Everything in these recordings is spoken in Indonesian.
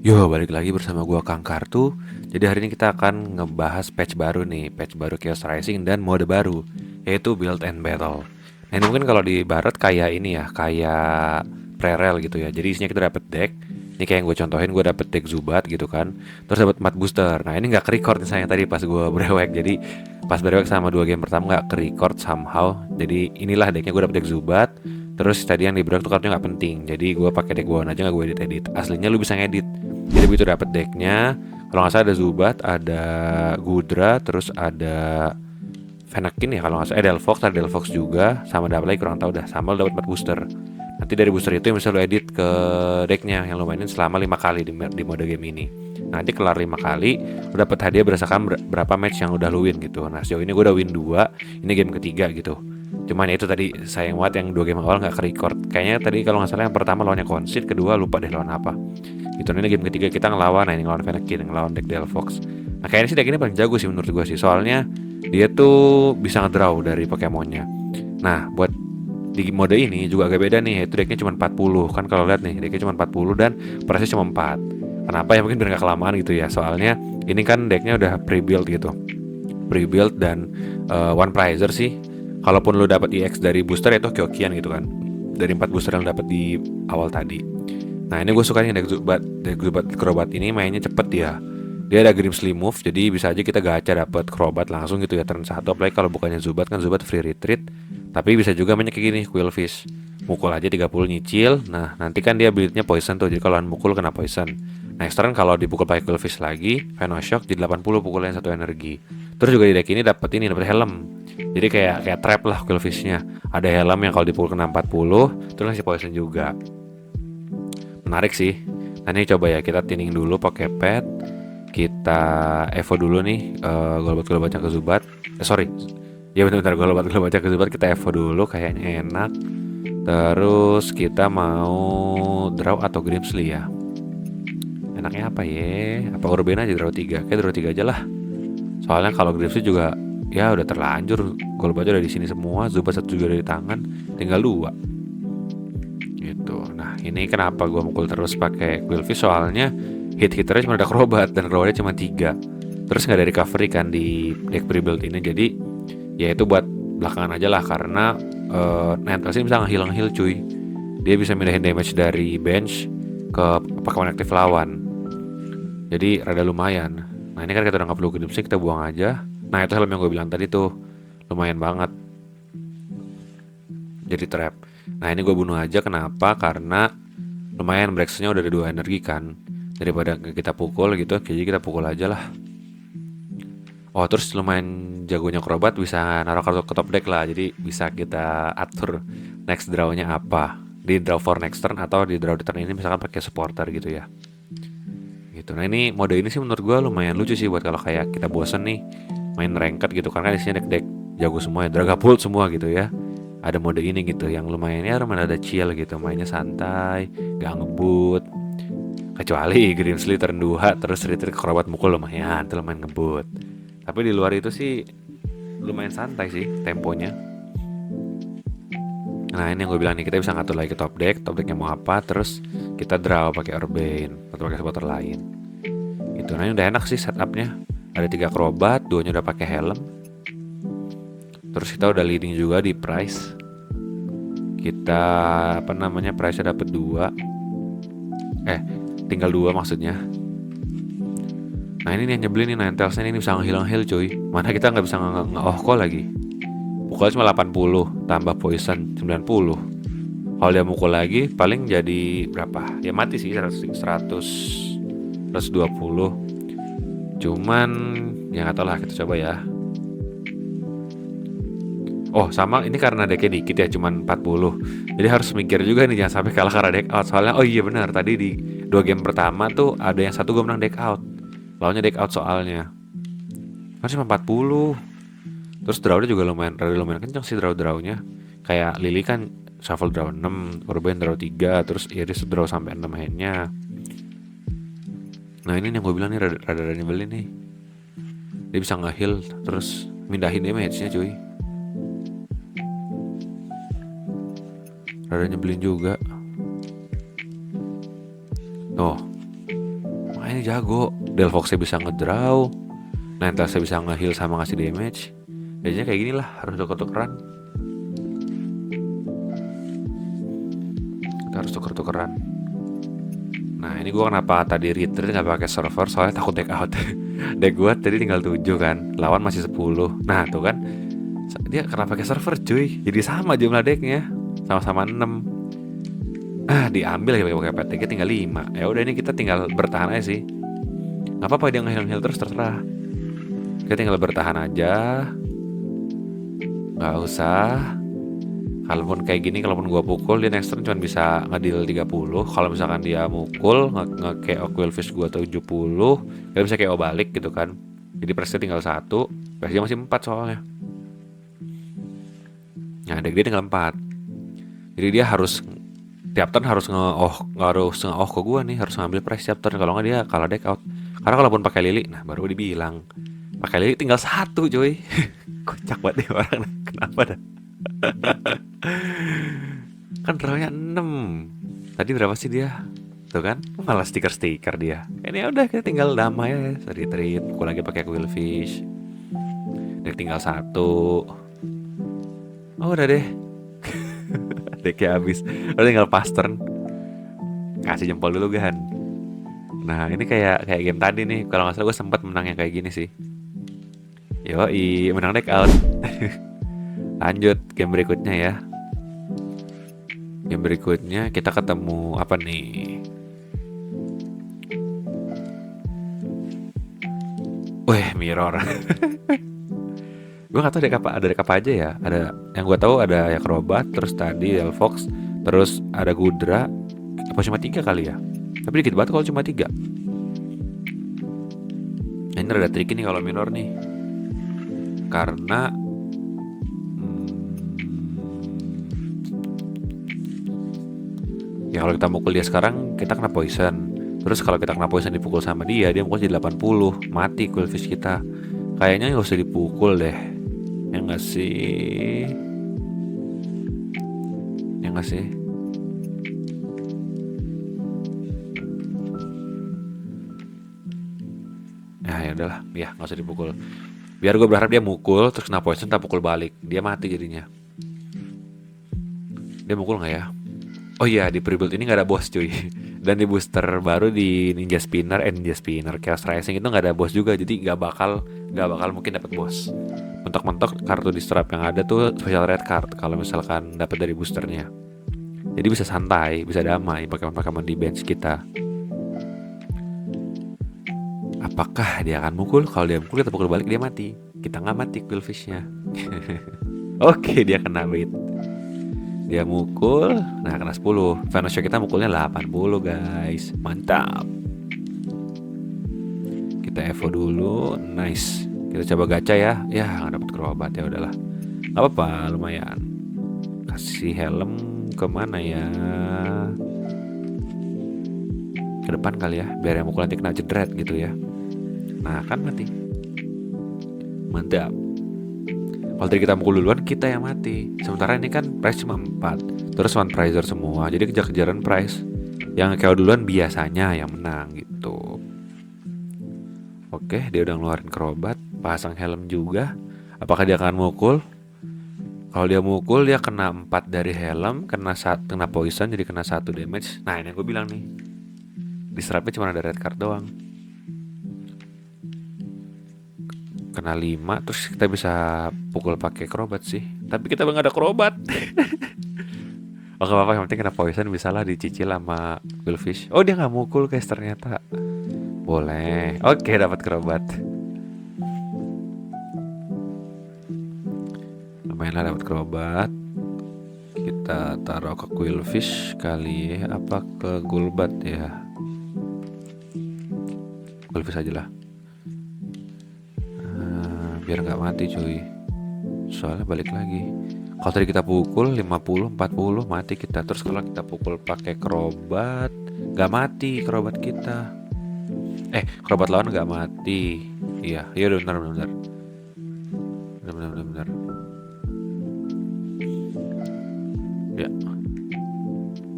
Yo, balik lagi bersama gua Kang Kartu. Jadi hari ini kita akan ngebahas patch baru nih, patch baru Chaos Rising dan mode baru, yaitu Build and Battle. Nah, ini mungkin kalau di barat kayak ini ya, kayak pre-rel gitu ya. Jadi isinya kita dapet deck. Ini kayak yang gue contohin, gue dapet deck Zubat gitu kan. Terus dapet mat booster. Nah, ini nggak ke-record nih sayang tadi pas gue brewek. Jadi pas brewek sama dua game pertama nggak ke-record somehow. Jadi inilah decknya, gue dapet deck Zubat. Terus tadi yang di brewek tuh kartunya nggak penting. Jadi gue pakai deck bawaan aja, nggak gue edit-edit. Aslinya lu bisa ngedit. Jadi begitu dapet decknya, kalau nggak salah ada Zubat, ada Gudra, terus ada Fennekin ya kalau nggak salah, ada Delphox juga, sama ada apa lagi kurang tahu dah. Sama lo dapat 4 booster. Nanti dari booster itu yang bisa lo edit ke decknya yang lo mainin selama 5 kali di mode game ini. Nanti kelar 5 kali, lo dapat hadiah berdasarkan berapa match yang udah lo win gitu. Nah sejauh ini gue udah win 2, ini game ketiga gitu. Cuman ya itu tadi sayang banget yang 2 game awal nggak ke-record. Kayaknya tadi kalau nggak salah yang pertama lawannya Conceit, kedua lupa deh lawan apa. Gitu, ini game ketiga kita ngelawan, nah ini ngelawan Fennekin, ngelawan deck Delphox. Nah kayaknya sih deck ini paling jago sih menurut gue sih, soalnya dia tuh bisa ngedraw dari Pokemonnya. Nah buat di mode ini juga agak beda nih, yaitu decknya cuma 40. Kan kalau lihat nih decknya cuma 40 dan price cuma 4. Kenapa ya, mungkin biar gak kelamaan gitu ya, soalnya ini kan decknya udah pre-build gitu, pre-build dan one prizer sih. Kalaupun lu dapat EX dari booster itu Kyokian gitu kan, dari 4 booster yang dapat di awal tadi. Nah ini gue suka nih deck Zubat Crobat ini mainnya cepet ya. Dia ada Grimsly move, jadi bisa aja kita gacha dapat Crobat langsung gitu ya turn 1. Apalagi kalau bukannya Zubat, kan Zubat free retreat. Tapi bisa juga mainnya kayak gini, Quillfish. Mukul aja 30 nyicil. Nah nanti kan dia buildnya poison tuh, jadi kalau mukul kena poison. Next turn kalau dipukul pakai Quillfish lagi, Venoshock jadi 80 pukulan satu energi. Terus juga di deck ini dapat helm. Jadi kayak trap lah Quillfishnya. Ada helm yang kalau dipukul kena 40, terus ngasih poison juga. Menarik sih. Nah ini coba ya kita tinning dulu pakai pet. Kita evo dulu nih, golbat yang ke Zubat. Sorry, ya benar-benar golbat yang ke Zubat. Kita evo dulu, kayaknya enak. Terus kita mau draw atau Grimsly ya. Enaknya apa ya? Apa Urban aja draw 3? Kayak draw 3 aja lah. Soalnya kalau Grimsly juga ya udah terlanjur. Golbat udah di sini semua, Zubat satu juga dari tangan, tinggal 2 gitu. Nah ini kenapa gue mukul terus pakai Quillfish, soalnya hit-hitternya cuma ada Crobat dan Crobatnya cuma 3. Terus nggak ada recovery kan di deck pre-build ini, jadi ya itu buat belakangan aja lah, karena Ninetales ini bisa ngeheal cuy. Dia bisa mindahin damage dari bench ke Pokemon aktif lawan, jadi rada lumayan. Nah ini kan kita udah nggak perlu Grimsy, kita buang aja. Nah itu helm yang gue bilang tadi tuh lumayan banget jadi trap. Nah ini gue bunuh aja, kenapa? Karena lumayan breaksnya udah ada 2 energi kan, daripada kita pukul gitu, jadi kita pukul aja lah. Oh terus lumayan jagonya Crobat bisa naruh kartu ke top deck lah, jadi bisa kita atur next drawnya apa, di draw for next turn atau di draw di turn ini misalkan pakai supporter gitu ya. Gitu. Nah ini mode ini sih menurut gue lumayan lucu sih buat kalau kayak kita bosen nih main ranked gitu, karena di sini deck-deck jago semua ya, Dragapult semua gitu ya. Ada mode ini gitu yang lumayan ya, lumayan ada chill gitu, mainnya santai, gak ngebut. Kecuali Grimsly turn 2 terus retreat ke Crobat mukul, lumayan, itu lumayan ngebut. Tapi di luar itu sih lumayan santai sih temponya. Nah ini yang gue bilang nih, kita bisa ngatur lagi ke top decknya mau apa, terus kita draw pakai Urbane atau pakai supporter lain. Gitu. Nah ini udah enak sih setupnya. Ada 3 Crobat, 2-nya udah pakai helm. Terus kita udah leading juga di price. Kita price-nya dapat 2. Tinggal 2 maksudnya. Nah ini nih yang nyebelin nih, Ninetales-nya ini bisa ngehilang heal cuy. Mana kita nggak bisa nge-oh-call lagi. Pukul cuma 80, tambah poison 90. Kalau dia mukul lagi paling jadi berapa? Ya mati sih, 120. Cuman ya nggak tahu lah, kita coba ya. Oh sama, ini karena decknya dikit ya, cuman 40. Jadi harus mikir juga nih jangan sampai kalah karena deck out. Soalnya oh iya benar, tadi di 2 game pertama tuh ada yang satu gue menang deck out. Lawannya deck out soalnya. Kan cuma 40. Terus drawnya juga lumayan kenceng sih draw-drawnya. Kayak Lily kan shuffle draw 6, Urban draw 3, terus Iris draw sampai 6 handnya. Nah ini yang gue bilang nih rada nyebelin nih. Dia bisa nge-heal terus mindahin damage-nya cuy. Rada nyebelin juga. Oh Nah ini jago, Delphoxnya bisa ngedraw, Ninetales bisa nge-heal sama ngasih damage. Jadinya kayak gini lah, harus tuker-tukeran. Kita harus tuker-tukeran. Nah ini gue kenapa tadi retreat gak pakai server, soalnya takut deck out. Deck gue tadi tinggal 7 kan, lawan masih 10. Nah tuh kan, dia kenapa pakai server cuy, jadi sama jumlah decknya, sama-sama 6. Diambil ya pakai PTG tinggal 5. Ya udah ini kita tinggal bertahan aja sih. Gak apa-apa dia nge-heal terus, terserah. Kita tinggal bertahan aja. Gak usah. Kalaupun kayak gini, kalaupun gua pukul, dia next turn cuma bisa ngedeal 30. Kalau misalkan dia mukul nge-KO Quillfish gua 70, dia bisa KO balik gitu kan. Jadi presnya tinggal 1, presnya masih 4 soalnya. Nah deck dia tinggal 4. Jadi dia harus tiap turn harus nge-off ke gua nih, harus ngambil price tiap turn, kalau nggak dia kalah deck out. Karena kalaupun pakai Lily, nah baru dibilang pakai Lily tinggal 1 coy. Kocak banget nih orang. Kenapa dah? Kan drawnya 6. Tadi berapa sih dia? Tuh kan, malah stiker-stiker dia. Ini udah kita tinggal damai ya, retreat, pukul lagi pakai Quillfish. Deck tinggal 1. Oh udah deh. Decknya habis. Udah tinggal pass turn. Kasih jempol dulu kan. Nah ini kayak game tadi nih. Kalau nggak salah gue sempat menang yang kayak gini sih. Yoi, menang deck out. Lanjut game berikutnya ya. Game berikutnya kita ketemu apa nih? Wih, mirror. Gue gak tahu ada deck apa aja ya. Ada yang gue tahu ada ya Acrobat, terus tadi Delphox, terus ada Gudra. Apa cuma 3 kali ya? Tapi dikit banget kalau cuma 3. Nah, ini rada tricky nih kalau mirror nih. Karena ya kalau kita mukul dia sekarang, kita kena poison. Terus kalau kita kena poison dipukul sama dia mukul jadi 80. Mati Quillfish kita. Kayaknya gak usah dipukul deh. Ya gak sih? Ya gak sih? Ya udahlah, ya gak usah dipukul. Biar gue berharap dia mukul, terus kena poison, tak pukul balik. Dia mati jadinya. Dia mukul gak ya? Oh iya, di pre-build ini gak ada boss cuy. Dan di booster baru di Ninja Spinner Chaos Rising itu gak ada boss juga. Jadi gak bakal mungkin dapat boss. Mentok-mentok kartu di strap yang ada tuh special red card kalau misalkan dapat dari boosternya. Jadi bisa santai, bisa damai Pokemon di bench kita. Apakah dia akan mukul? Kalau dia mukul kita pukul balik, dia mati. Kita nggak mati Quillfish-nya. Oke, dia kena bait. Dia mukul, nah kena 10. Venoshock kita mukulnya 80 guys. Mantap. Kita evo dulu. Nice. Kita coba gacha ya. Ya nggak dapet Crobat, ya udahlah. Gak apa-apa, lumayan. Kasih helm kemana ya? Ke depan kali ya, biar yang mukul nanti kena jedret gitu ya. Nah kan mati. Mantap. Kalau tadi kita mukul duluan, kita yang mati. Sementara ini kan price cuma 4. Terus one prizer semua, jadi kejar-kejaran price. Yang KO duluan biasanya yang menang gitu. Oke, dia udah ngeluarin Crobat, pasang helm juga. Apakah dia akan mukul? Kalau dia mukul, dia kena 4 dari helm, kena poison, jadi kena 1 damage. Nah ini yang gue bilang nih, di strapnya cuma ada red card doang. Kena 5, terus kita bisa pukul pakai Crobat sih. Tapi kita nggak ada Crobat. Oke apa-apa, yang penting kena poison bisa lah dicicil sama Quillfish. Oh dia nggak mukul guys ternyata. Boleh. Oke dapat Crobat. Lumayan lah dapat Crobat. Kita taruh ke Quillfish kali ya. Apa ke Golbat ya? Quillfish aja lah. Biar nggak mati cuy. Soalnya balik lagi. Kalau tadi kita pukul 50, 40 mati kita. Terus kalau kita pukul pakai Crobat, nggak mati Crobat kita. Crobat lawan nggak mati. Iya udah benar. Benar. Ya.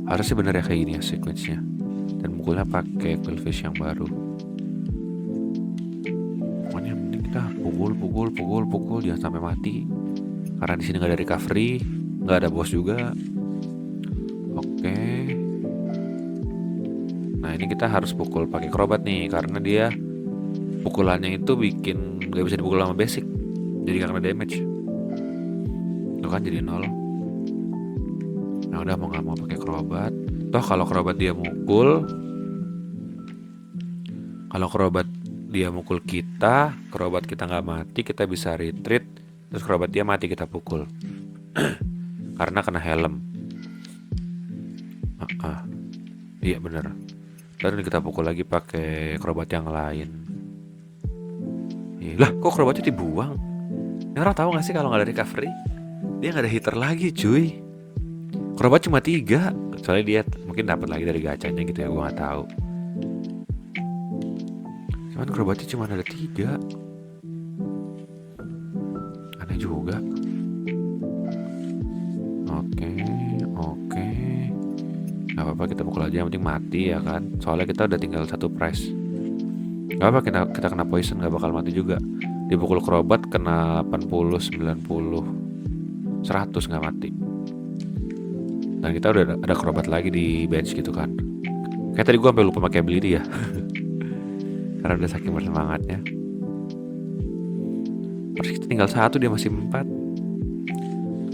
Harusnya benar ya kayak gini ya sequence-nya. Dan mukulnya pakai Quillfish yang baru. pukul jangan sampai mati. Karena di sini nggak ada recovery, nggak ada boss juga. Oke. Nah ini kita harus pukul pakai krobat nih, karena dia pukulannya itu bikin nggak bisa dipukul sama basic, jadi karena damage. Tuh kan jadi 0. Nah udah mau nggak mau pakai krobat. Toh kalau krobat dia mukul kita, krobat kita nggak mati, kita bisa retreat. Terus krobat dia mati kita pukul. Karena kena helm. Iya bener. Dan kita pukul lagi pakai krobat yang lain. Lah kok krobatnya dibuang? Ini orang tahu nggak sih kalau nggak ada recovery dia nggak ada hitter lagi cuy. Krobat cuma 3. Soalnya dia mungkin dapat lagi dari gacanya gitu ya, gue nggak tahu. Cuman krobatnya cuma ada 3. Aneh juga. Oke. Gak apa-apa, kita pukul aja, yang penting mati ya kan. Soalnya kita udah tinggal 1 prize. Gak apa, kita kena poison gak bakal mati juga. Dipukul krobat kena 80, 90, 100 gak mati. Dan kita udah ada krobat lagi di bench gitu kan. Kayak tadi gue sampai lupa pakai ability ya. Karena udah saking bersemangatnya. Terus kita tinggal 1, dia masih 4.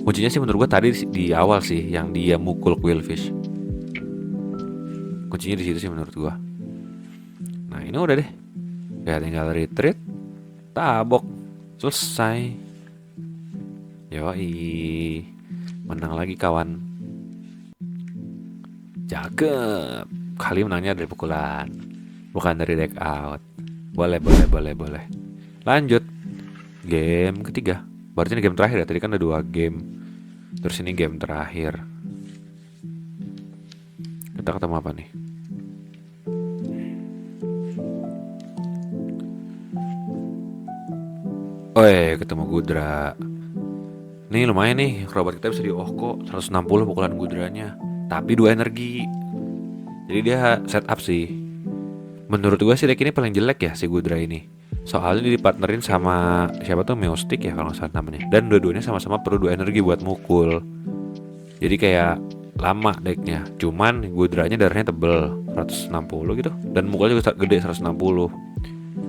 Kuncinya sih menurut gue tadi di awal sih, yang dia mukul Quillfish. Kuncinya di situ sih menurut gue. Nah ini udah deh, ya tinggal retreat, tabok, selesai. Yoi, menang lagi kawan. Cakep. Kali menangnya dari pukulan, bukan dari deck out. Boleh. Lanjut game ketiga. Berarti ini game terakhir ya. Tadi kan ada 2 game. Terus ini game terakhir. Kita ketemu apa nih? Ketemu Gudra. Nih lumayan nih, robot kita bisa di Ohko 160 pukulan Gudranya. Tapi 2 energi. Jadi dia setup sih. Menurut gue sih deck ini paling jelek ya si Gudra ini. Soalnya dipartnerin sama siapa tuh, Meowstic ya kalau nggak salah namanya. Dan dua-duanya sama-sama perlu 2 energi buat mukul. Jadi kayak lama decknya. Cuman Gudranya darahnya tebel 160 gitu. Dan mukulnya juga gede 160.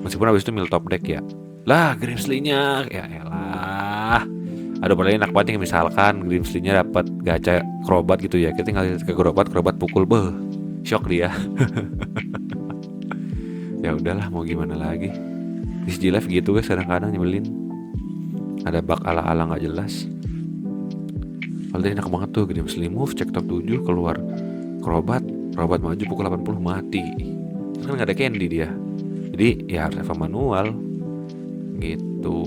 Meskipun habis itu mil top deck ya. Lah Grimsley-nya ya elah. Aduh paling enak banget nih misalkan Grimsley-nya dapat gacha krobat gitu ya. Kita tinggal ke krobat pukul shock dia. Ya udahlah mau gimana lagi. Di SG Live gitu guys, kadang-kadang nyebelin. Ada bug ala-ala gak jelas. Kalau tadi enak banget tuh, Grimsley move, cek top 7, keluar krobat maju pukul 80 mati. Terus kan gak ada candy dia. Jadi ya harus manual gitu.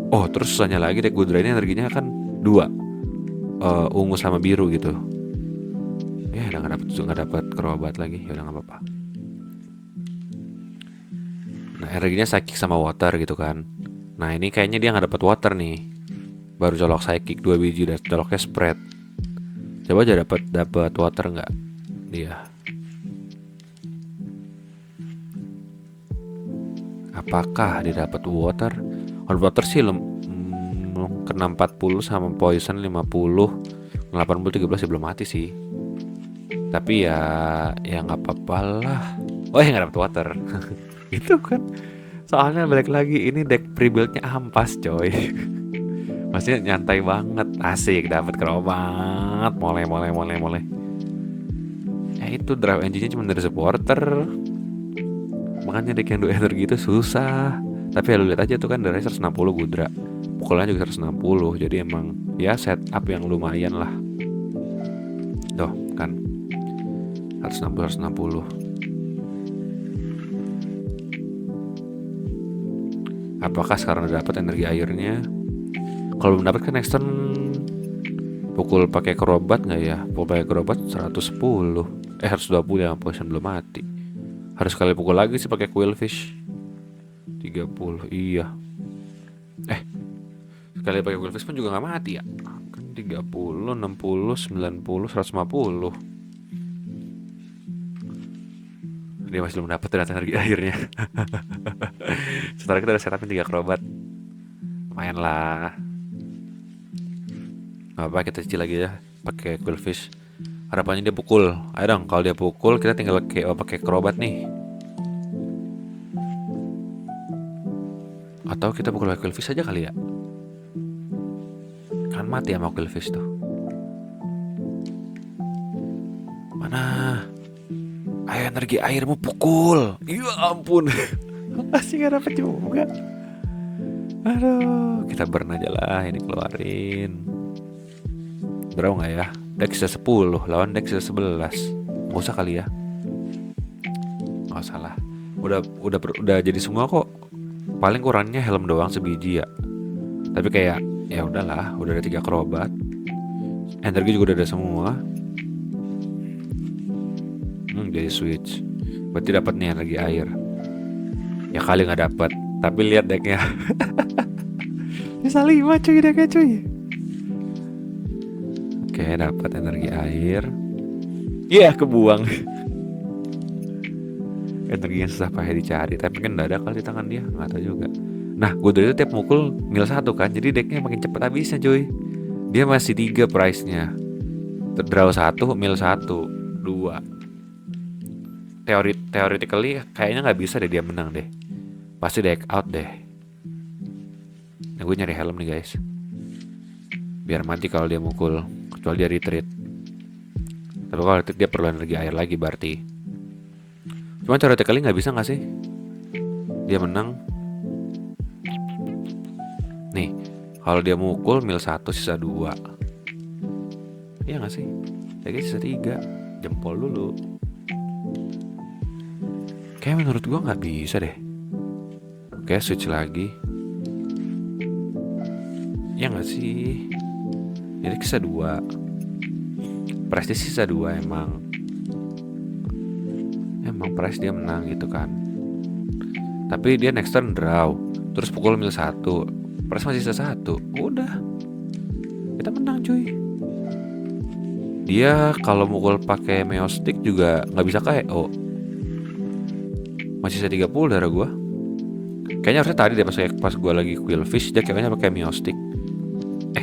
Oh terus susahnya lagi deh, Gudra ini energinya kan 2, ungu sama biru gitu. Ya udah gak dapet krobat lagi. Ya udah gak apa-apa. Nah energinya psychic sama water gitu kan. Nah ini kayaknya dia gak dapet water nih. Baru colok psychic 2 biji dan coloknya spread. Coba aja dapet water gak dia. Apakah dia dapat water? Kalau water sih kena 40 sama poison 50, 80 13 ya belum mati sih. Tapi ya nggak apa-apa lah. Oh ya nggak dapat water. Gitu kan. Soalnya balik lagi ini deck pre-build-nya ampas coy. Maksudnya nyantai banget, asik dapat krobat, mulai. Ya itu drive engine-nya cuma dari supporter. Makanya deck yang 2 energi itu susah. Tapi ya lu lihat aja tuh kan darahnya 160 Gudra. Pukulannya juga 160. Jadi emang ya setup yang lumayan lah. Tuh kan 160. Apakah sekarang udah dapat energi airnya? Kalau belum dapat kan next turn pukul pakai krobat nggak ya? Pukul pakai krobat 110. 120 ya, poison belum mati. Harus sekali pukul lagi sih pakai Quillfish 30. Iya. Sekali pakai Quillfish pun juga nggak mati ya. Kan 30, 60, 90, 150. Dia masih belum dapat ternyata energi airnya. Setelah kita udah setupin 3 akrobat, lumayan lah. Gak apa, kita cicil lagi ya pakai Quillfish. Harapannya dia pukul. Ayo dong, kalau dia pukul kita tinggal pakai akrobat nih. Atau kita pukul pakai Quillfish aja kali ya. Kan mati sama Quillfish tuh. Mana? Ayo energi airmu pukul. Ya ampun. Masih gak dapet juga. Aduh, kita burn aja lah, ini keluarin. Draw gak ya? Dex 10 lawan Dex 11. Gak usah kali ya. Gak usah lah. Udah jadi semua kok. Paling kurangnya helm doang sebiji ya. Tapi kayak ya udahlah, udah ada 3 akrobat. Energi juga udah ada semua. Jadi switch. Berarti dapat nih energi air. Ya kali nggak dapat. Tapi lihat decknya. Bisa 5 cuy decknya cuy. Oke, dapat energi air. Iya, kebuang. Energinya susah payah dicari. Tapi kan nggak ada kali di tangan dia. Nggak tahu juga. Nah, gue dari itu tiap mukul mil 1 kan. Jadi decknya makin cepet habisnya cuy. Dia masih 3 price-nya. Draw 1, mil 1, 2. Theoretically kayaknya nggak bisa deh dia menang deh. Pasti deck out deh. Nah, gue nyari helm nih guys. Biar mati kalau dia mukul. Kecuali dia retreat. Tapi kalau retreat dia perlu energi air lagi berarti. Cuma theoretically nggak bisa nggak sih? Dia menang. Nih, kalau dia mukul mil 1 sisa 2. Iya nggak sih? Jadi sisa 3. Jempol dulu. Kayak menurut gua nggak bisa deh. Oke, switch lagi. Ya nggak sih? Jadi sisa 2. Price dia sisa 2 emang. Emang price dia menang gitu kan. Tapi dia next turn draw. Terus pukul mil 1. Price masih sisa 1. Udah. Kita menang cuy. Dia kalau mukul pakai Meowstic juga nggak bisa KO. Masih sisa 30 darah gue. Kayaknya harusnya tadi deh pas gue lagi Quillfish dia kayaknya pakai Meowstic.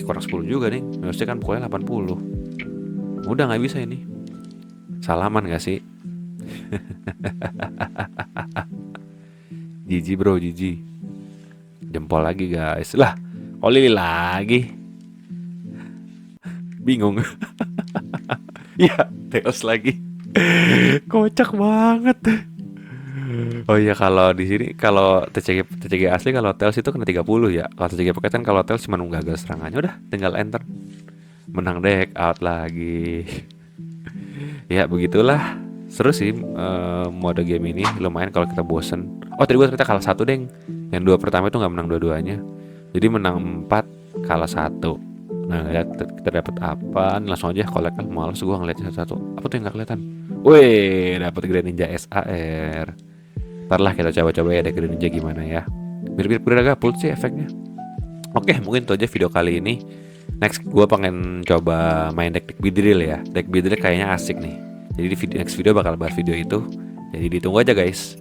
Kurang 10 juga nih. Meowstic kan pukulnya 80. Udah gak bisa ini. Salaman gak sih? GG bro, GG. Jempol lagi guys. Lah, Oli lagi. Bingung. Ya, Tails lagi. Kocak banget. Oh iya, kalau di sini kalau TCG asli kalau Tails itu kena 30 ya. Kalau TCG Pocket kan kalau Tails cuma gagal serangannya udah tinggal enter. Menang deck out lagi. Ya begitulah. Seru sih mode game ini, lumayan kalau kita bosen. Oh tadi gue ternyata kalah 1 deng. Yang 2 pertama itu nggak menang dua-duanya. Jadi menang 4 kalah 1. Nah lihat kita dapat apa? Langsung aja collect kan. Males gue ngeliatnya satu-satu. Apa tuh yang nggak kelihatan? Wih, dapat Greninja Ninja SAR. Ntar lah kita coba-coba ya deck Greninja gimana ya. Mirip-mirip Dragapult sih efeknya. Oke, mungkin itu aja video kali ini. Next gue pengen coba main deck Beedrill ya. Deck Beedrill kayaknya asik nih. Jadi di next video bakal bahas video itu. Jadi ditunggu aja guys.